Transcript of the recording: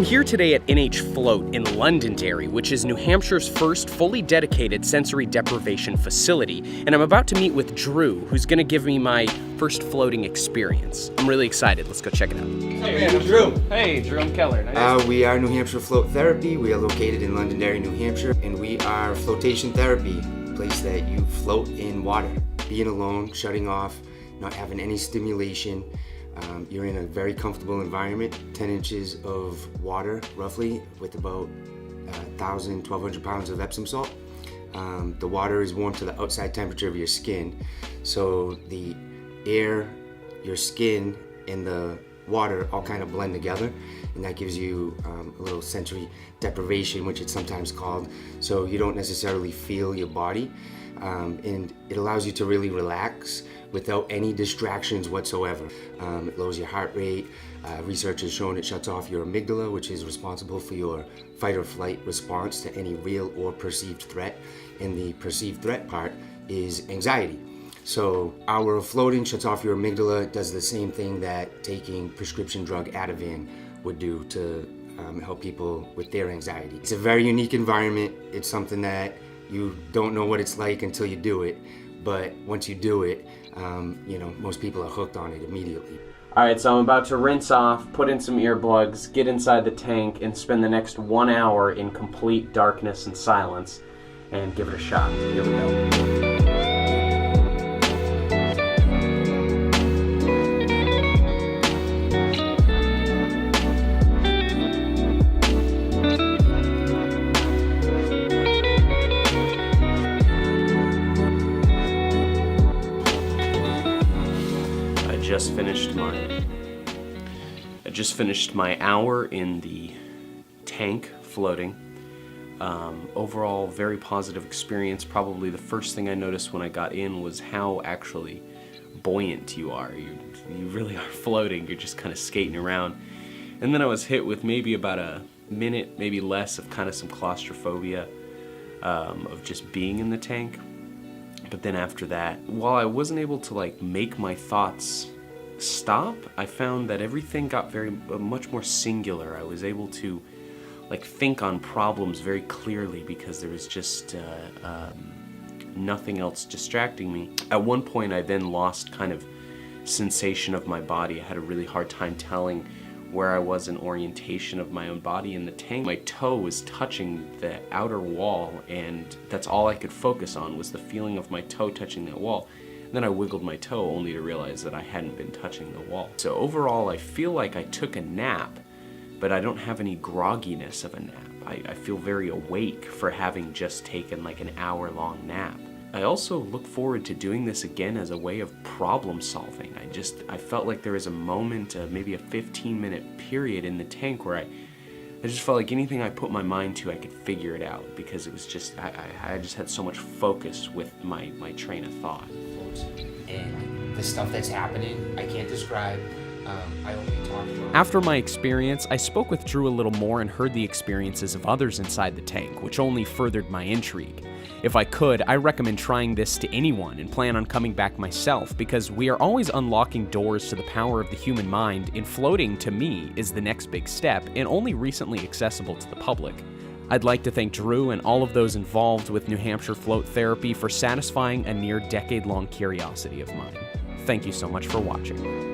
here today at NH Float in Londonderry, which is New Hampshire's first fully dedicated sensory deprivation facility, and I'm about to meet with Drew, who's going to give me my first floating experience. I'm really excited. Let's go check it out. Hey, I'm Drew. Hey, Drew, I'm Keller. Nice. We are New Hampshire Float Therapy. We are located in Londonderry, New Hampshire, and we are flotation therapy, a place that you float in water. Being alone, shutting off, not having any stimulation. You're in a very comfortable environment, 10 inches of water roughly with about 1,000, 1,200 pounds of Epsom salt. The water is warm to the outside temperature of your skin, so the air, your skin, and the water all kind of blend together, and that gives you a little sensory deprivation, which it's sometimes called, so you don't necessarily feel your body, and it allows you to really relax without any distractions whatsoever. It lowers your heart rate. Research has shown it shuts off your amygdala, which is responsible for your fight or flight response to any real or perceived threat, and the perceived threat part is anxiety. So our floating shuts off your amygdala. It does the same thing that taking prescription drug Ativan would do to help people with their anxiety. It's a very unique environment. It's something that you don't know what it's like until you do it, but once you do it, most people are hooked on it immediately. All right, so I'm about to rinse off, put in some earplugs, get inside the tank, and spend the next 1 hour in complete darkness and silence, and give it a shot. Here we go. I just finished my hour in the tank floating. Overall, very positive experience. Probably the first thing I noticed when I got in was how actually buoyant you are. You really are floating. You're just kind of skating around. And then I was hit with maybe about a minute, maybe less, of kind of some claustrophobia of just being in the tank. But then after that, while I wasn't able to make my thoughts stop, I found that everything got much more singular. I was able to think on problems very clearly because there was just nothing else distracting me. At one point I then lost kind of sensation of my body. I had a really hard time telling where I was in orientation of my own body in the tank. My toe was touching the outer wall, and that's all I could focus on was the feeling of my toe touching that wall. Then I wiggled my toe only to realize that I hadn't been touching the wall. So overall, I feel like I took a nap, but I don't have any grogginess of a nap. I feel very awake for having just taken an hour-long nap. I also look forward to doing this again as a way of problem solving. I felt like there was a moment, maybe a 15-minute period in the tank where I just felt like anything I put my mind to, I could figure it out, because it was just, I just had so much focus with my train of thought. And the stuff that's happening, I can't describe. I only talk to. After my experience, I spoke with Drew a little more and heard the experiences of others inside the tank, which only furthered my intrigue. If I could, I recommend trying this to anyone and plan on coming back myself, because we are always unlocking doors to the power of the human mind, and floating, to me, is the next big step and only recently accessible to the public. I'd like to thank Drew and all of those involved with New Hampshire Float Therapy for satisfying a near decade-long curiosity of mine. Thank you so much for watching.